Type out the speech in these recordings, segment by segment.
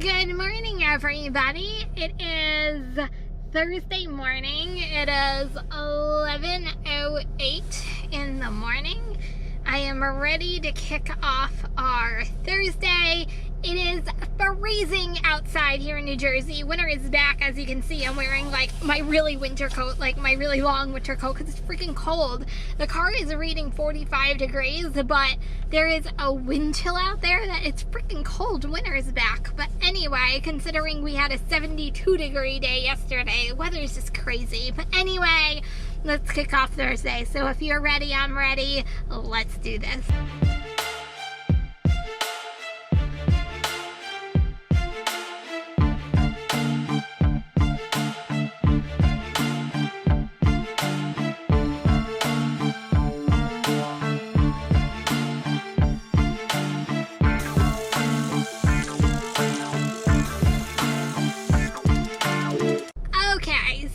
Good morning, everybody. It is Thursday morning. It is 11:08 in the morning. I am ready to kick off our Thursday. It is freezing outside here in New Jersey. Winter is back. As you can see, I'm wearing like my really winter coat, like my really long winter coat, because it's freaking cold. The car is reading 45 degrees, but there is a wind chill out there that it's freaking cold. Winter is back. But anyway, considering we had a 72-degree day yesterday, weather is just crazy. But anyway, let's kick off Thursday. So if you're ready, I'm ready. Let's do this.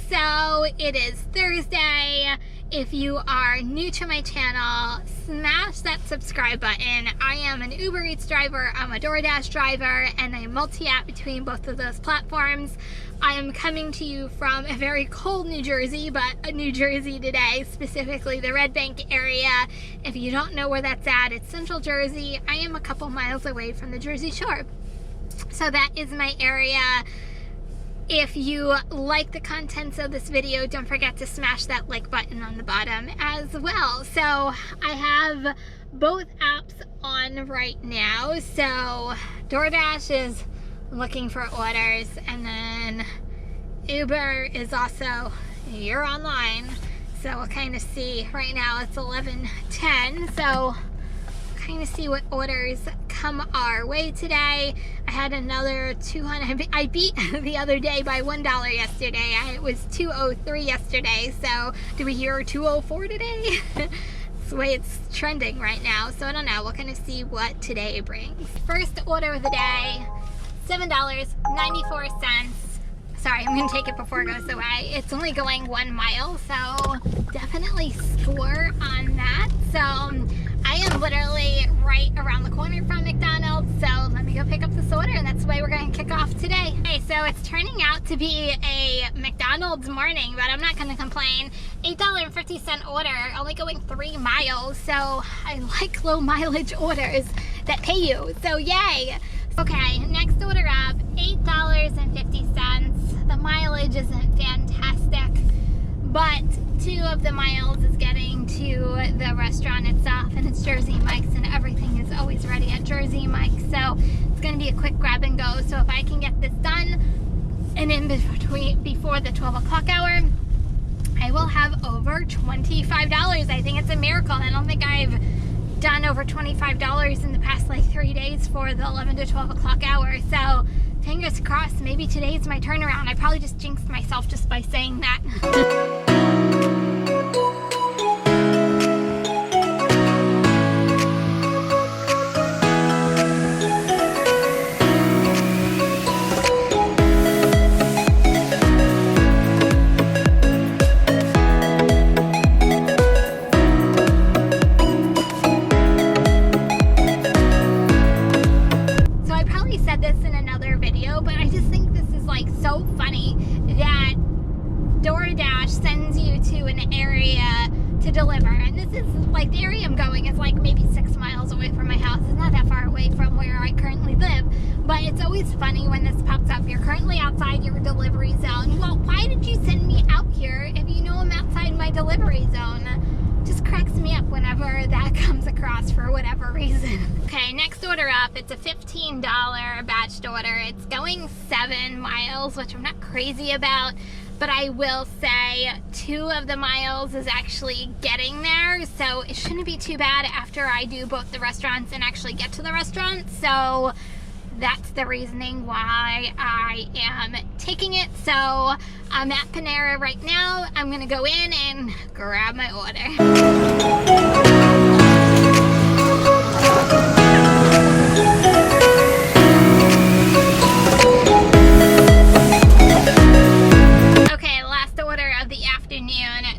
So it is Thursday. If you are new to my channel, smash that subscribe button. I am an Uber Eats driver, I'm a DoorDash driver, and I multi-app between both of those platforms. I am coming to you from a very cold New Jersey, but New Jersey today, specifically the Red Bank area. If you don't know where that's at, it's Central Jersey. I am a couple miles away from the Jersey Shore. So that is my area. If you like the contents of this video, don't forget to smash that like button on the bottom as well. So I have both apps on right now. So DoorDash is looking for orders, and then Uber is also, you're online. So we'll kind of see. Right now it's 11:10, so kind of see what orders come our way today. I had another 200. I beat the other day by $1 yesterday. It was 203 yesterday. So do we hear 204 today? That's the way it's trending right now. So I don't know. We'll kind of see what today brings. First order of the day, $7.94. Sorry, I'm gonna take it before it goes away. It's only going 1 mile, so definitely score on that. So I am literally right around the corner from McDonald's, so let me go pick up this order, and that's the way we're going to kick off today. Okay, so it's turning out to be a McDonald's morning, but I'm not going to complain. $8.50 order, only going 3 miles, so I like low mileage orders that pay you, so yay. Okay, next order up, $8.50. The mileage isn't fantastic, but 2 of the miles is getting to the restaurant itself, and it's Jersey Mike's, and everything is always ready at Jersey Mike's, so it's going to be a quick grab and go. So if I can get this done and in between before the 12 o'clock hour, I will have over $25. I think it's a miracle. I don't think I've done over $25 in the past like 3 days for the 11 to 12 o'clock hour, so fingers crossed. Maybe today's my turnaround. I probably just jinxed myself just by saying that. DoorDash sends you to an area to deliver, and this is like the area I'm going is like maybe 6 miles away from my house. It's not that far away from where I currently live, but it's always funny when this pops up. You're currently outside your delivery zone. Well, why did you send me out here if you know I'm outside my delivery zone? Just cracks me up whenever that comes across for whatever reason. Okay, next order up, it's a $15 batched order. It's going 7 miles, which I'm not crazy about, but I will say 2 of the miles is actually getting there, so it shouldn't be too bad after I do both the restaurants and actually get to the restaurant. So that's the reasoning why I am taking it. So I'm at Panera right now. I'm gonna go in and grab my order.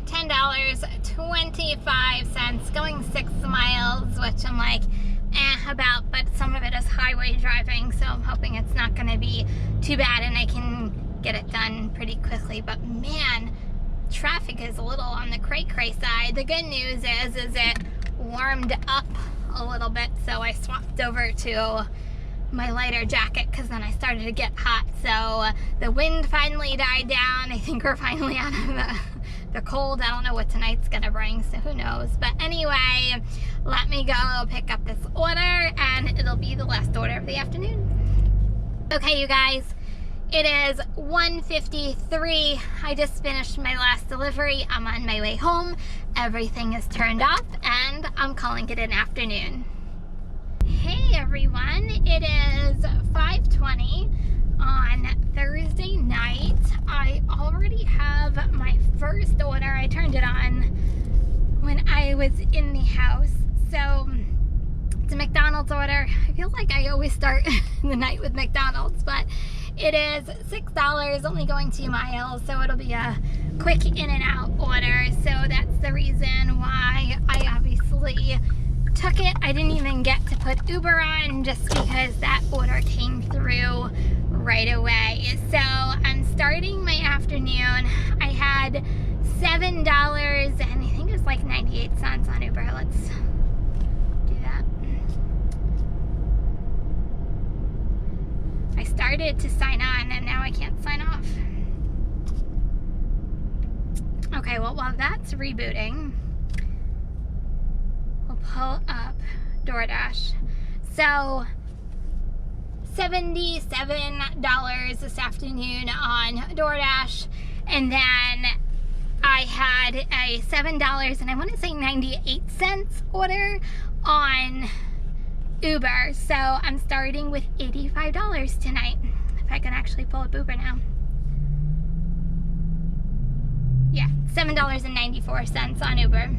$10.25, going 6 miles, which I'm like, about, but some of it is highway driving, so I'm hoping it's not going to be be too bad and I can get it done pretty quickly. But man, traffic is a little on the cray-cray side. The good news is it warmed up a little bit, so I swapped over to my lighter jacket because then I started to get hot. So the wind finally died down. I think we're finally out of the cold. I don't know what tonight's gonna bring, so who knows. But anyway, let me go pick up this order and it'll be the last order of the afternoon. Okay, you guys, it is 1:53. I just finished my last delivery. I'm on my way home. Everything is turned off and I'm calling it an afternoon. Hey everyone, it is 5:20 on Thursday night. I already have my first order. I turned it on when I was in the house. So it's a McDonald's order. I feel like I always start the night with McDonald's, but it is $6, only going 2 miles, so it'll be a quick in and out order. So that's the reason why I obviously took it. I didn't even get to put Uber on just because that order came through right away. So I'm starting my afternoon. I had $7 and I think it was like 98 cents on Uber. Let's do that. I started to sign on and now I can't sign off. Okay, well while that's rebooting, we'll pull up DoorDash. So $77 this afternoon on DoorDash, and then I had a $7 and I want to say 98 cents order on Uber. So I'm starting with $85 tonight. If I can actually pull up Uber now. Yeah, $7.94 on Uber.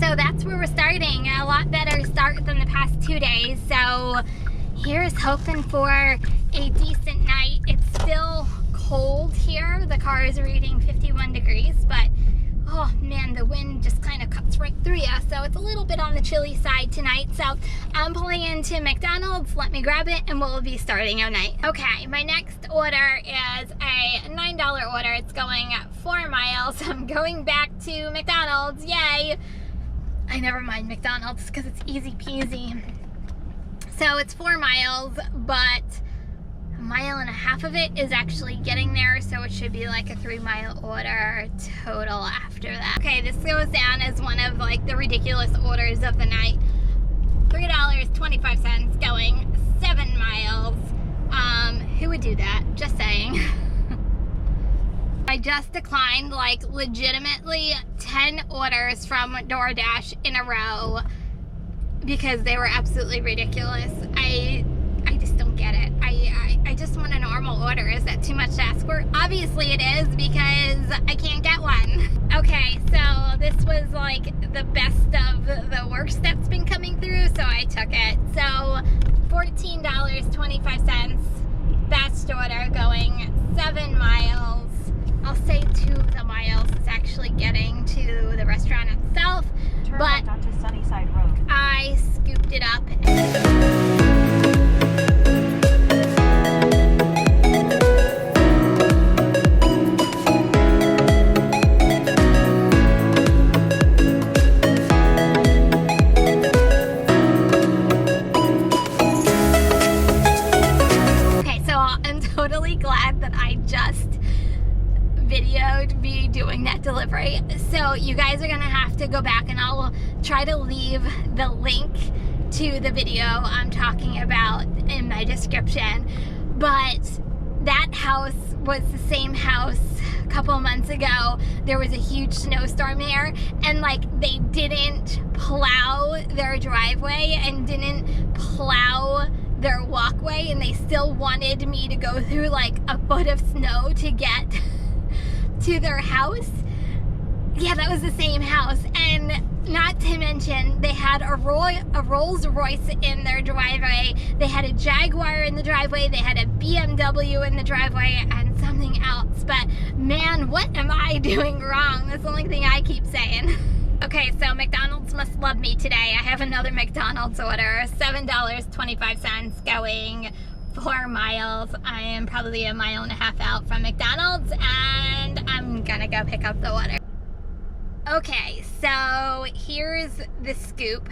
So that's where we're starting. A lot better start than the past 2 days. So here's hoping for a decent night. It's still cold here. The car is reading 51 degrees, but oh man, the wind just kind of cuts right through you. So it's a little bit on the chilly side tonight. So I'm pulling into McDonald's. Let me grab it and we'll be starting our night. Okay, my next order is a $9 order. It's going 4 miles. I'm going back to McDonald's. Yay! I never mind McDonald's because it's easy peasy. So it's 4 miles, but 1.5 miles of it is actually getting there, so it should be like a 3-mile order total after that. Okay, this goes down as one of like the ridiculous orders of the night. $3.25 going 7 miles. Who would do that? Just saying. I just declined like legitimately 10 orders from DoorDash in a row because they were absolutely ridiculous. I just don't get it. I just want a normal order. Is that too much to ask for? Obviously it is because I can't get one. Okay, so this was like the best of the worst that's been coming through, so I took it. So $14.25 best order going 7 miles. I'll say 2 of the miles is actually getting to the restaurant itself, turn but left onto Sunnyside Road. I scooped it up. Okay, so I'm totally glad that I just videoed me doing that delivery. So you guys are gonna have to go back and I'll try to leave the link to the video I'm talking about in my description. But that house was the same house a couple months ago. There was a huge snowstorm there and like they didn't plow their driveway and didn't plow their walkway, and they still wanted me to go through like a foot of snow to get to their house. Yeah, that was the same house. And not to mention, they had a Rolls Royce in their driveway. They had a Jaguar in the driveway. They had a BMW in the driveway and something else. But man, what am I doing wrong? That's the only thing I keep saying. Okay, so McDonald's must love me today. I have another McDonald's order, $7.25 going 4 miles. I am probably a mile and a half out from McDonald's, and I'm gonna go pick up the water. Okay, so here's the scoop.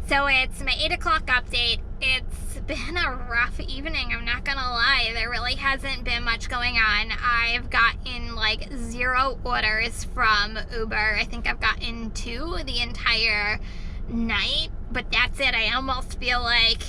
So it's my 8 o'clock update. It's been a rough evening, I'm not gonna lie. There really hasn't been much going on. I've gotten like 0 orders from Uber. I think I've gotten 2 the entire night, but that's it. I almost feel like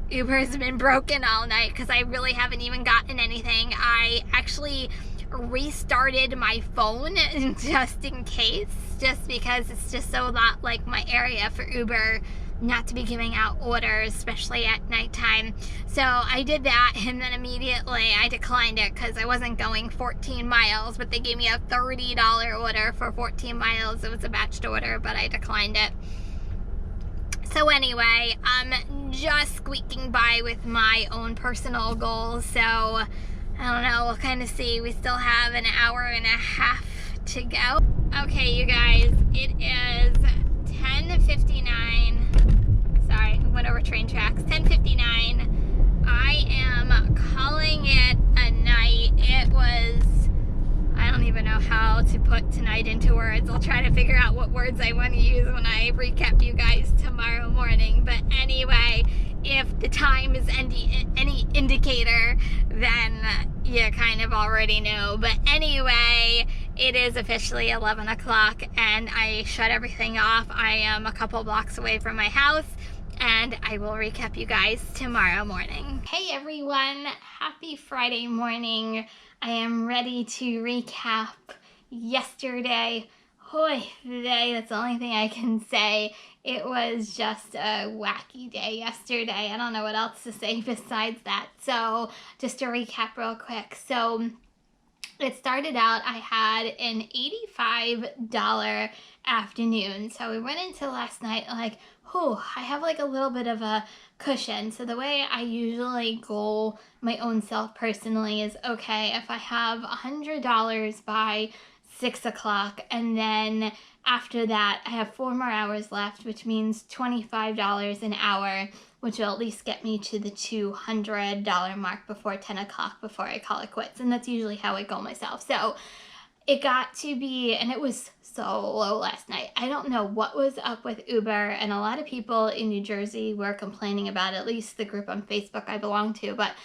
Uber's been broken all night because I really haven't even gotten anything. I actually restarted my phone just in case, just because it's just so not like my area for Uber not to be giving out orders, especially at nighttime. So I did that, and then immediately I declined it because I wasn't going 14 miles, but they gave me a $30 order for 14 miles. It was a batched order, but I declined it. So anyway, I'm just squeaking by with my own personal goals, so I don't know, we'll kind of see. We still have an hour and a half to go. Okay, you guys, it is 10:59. Sorry, went over train tracks. 10:59. I am calling it a night. It was, I don't even know how to put tonight into words. I'll try to figure out what words I want to use when I recap you guys tomorrow morning. But anyway, if the time is any indicator, then you kind of already know. But anyway, it is officially 11 o'clock and I shut everything off. I am a couple blocks away from my house, and I will recap you guys tomorrow morning. Hey everyone, happy Friday morning. I am ready to recap yesterday. Hoy day, that's the only thing I can say. It was just a wacky day yesterday. I don't know what else to say besides that. So just to recap real quick. So it started out, I had an $85 afternoon. So we went into last night like, I have like a little bit of a cushion. So the way I usually goal my own self personally is, okay, if I have $100 by 6 o'clock, and then after that I have 4 more hours left, which means $25 an hour, which will at least get me to the $200 mark before 10 o'clock before I call it quits. And that's usually how I goal myself. So it got to be, and it was so low last night. I don't know what was up with Uber, and a lot of people in New Jersey were complaining about it, at least the group on Facebook I belong to, but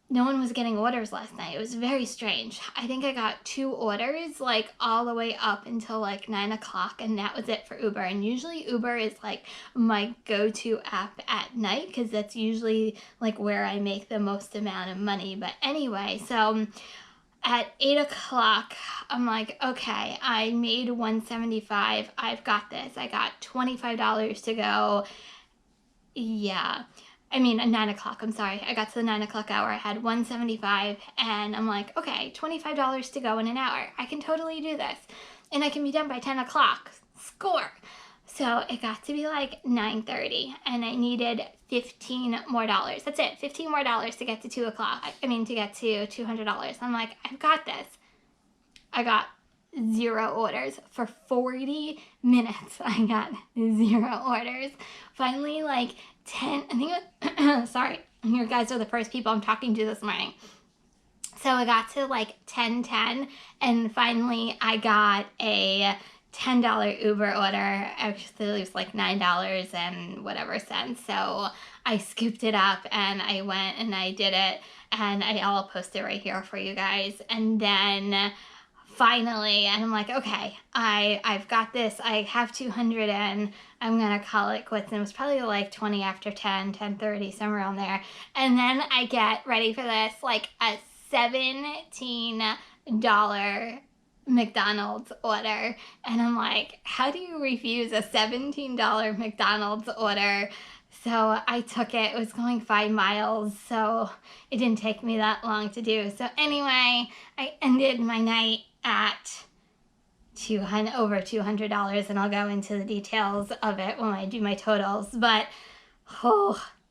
no one was getting orders last night. It was very strange. I think I got 2 orders like all the way up until like 9 o'clock, and that was it for Uber. And usually Uber is like my go-to app at night because that's usually like where I make the most amount of money. But anyway, so at 8 o'clock, I'm like, okay, I made $175. I've got this. I got $25 to go. Yeah. I mean, at 9 o'clock, I'm sorry. I got to the 9 o'clock hour. I had $175, and I'm like, okay, $25 to go in an hour. I can totally do this. And I can be done by 10 o'clock. Score. So it got to be like 9:30, and I needed $15 more. That's it, $15 more to get to 2 o'clock. To get to $200. I'm like, I've got this. I got 0 orders for 40 minutes. I got 0 orders. Finally, like 10, I think it was, sorry, you guys are the first people I'm talking to this morning. So I got to like 10:10, and finally I got a $10 Uber order. Actually, it was like $9 and whatever cents. So I scooped it up and I went and I did it, and I'll post it right here for you guys. And then finally, and I'm like, okay, I've got this. I have 200 and I'm gonna call it quits. And it was probably like 20 after 10, 10:30, somewhere around there. And then I get, ready for this, like a $17 McDonald's order. And I'm like, how do you refuse a $17 McDonald's order? So I took it. It was going 5 miles, so it didn't take me that long to do. So anyway, I ended my night at over $200, and I'll go into the details of it when I do my totals. But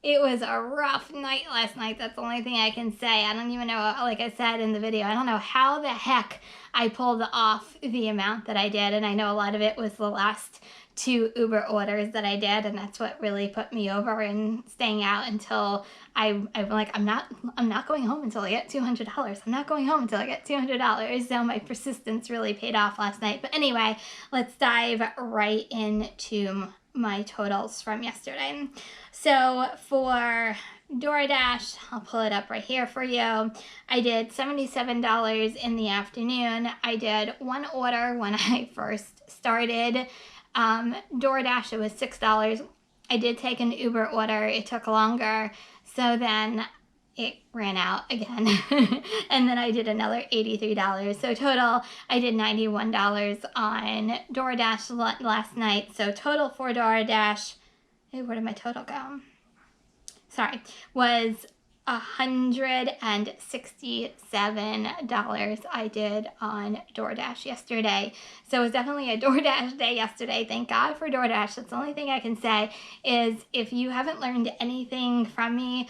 it was a rough night last night. That's the only thing I can say. I don't even know, like I said in the video, I don't know how the heck I pulled off the amount that I did, and I know a lot of it was the last 2 Uber orders that I did, and that's what really put me over in staying out until I'm like, I'm not going home until I get $200. I'm not going home until I get $200. So my persistence really paid off last night. But anyway, let's dive right into my totals from yesterday. So for DoorDash, I'll pull it up right here for you. I did $77 in the afternoon. I did one order when I first started. DoorDash, it was $6. I did take an Uber order. It took longer. So then it ran out again. And then I did another $83. So total, I did $91 on DoorDash last night. So total for DoorDash, hey, where did my total go? Sorry, was $167 I did on DoorDash yesterday. So it was definitely a DoorDash day yesterday. Thank God for DoorDash. That's the only thing I can say is if you haven't learned anything from me,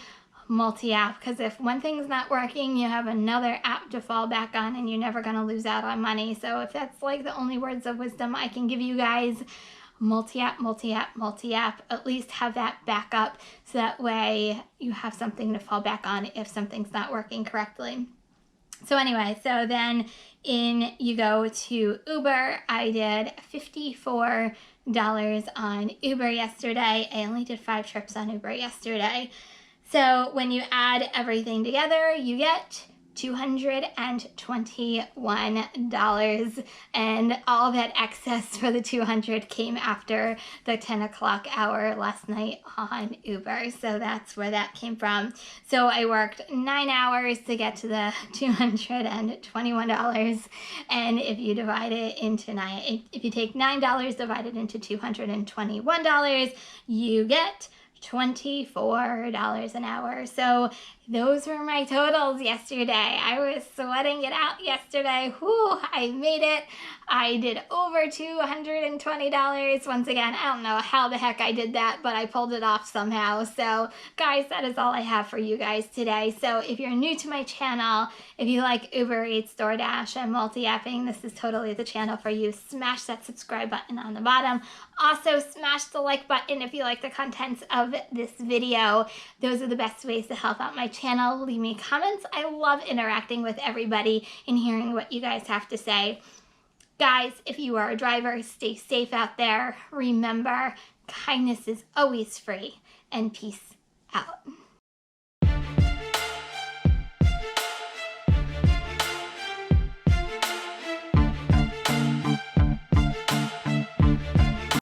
multi-app, because if one thing's not working, you have another app to fall back on and you're never going to lose out on money. So if that's like the only words of wisdom I can give you guys, multi-app, multi-app, multi-app, at least have that backup so that way you have something to fall back on if something's not working correctly. So anyway, so then you go to Uber. I did $54 on Uber yesterday. I only did 5 trips on Uber yesterday. So when you add everything together, you get $221, and all that excess for the 200 came after the 10 o'clock hour last night on Uber. So that's where that came from. So I worked 9 hours to get to the $221, and if you divide it into if you take $9 divided into $221, you get $24 an hour. So those were my totals yesterday. I was sweating it out yesterday. Whew, I made it. I did over $220. Once again, I don't know how the heck I did that, but I pulled it off somehow. So guys, that is all I have for you guys today. So if you're new to my channel, if you like Uber Eats, DoorDash, and multi-apping, this is totally the channel for you. Smash that subscribe button on the bottom. Also, smash the like button if you like the contents of this video. Those are the best ways to help out my channel. Leave me comments. I love interacting with everybody and hearing what you guys have to say. Guys, if you are a driver, stay safe out there. Remember, kindness is always free, and peace out.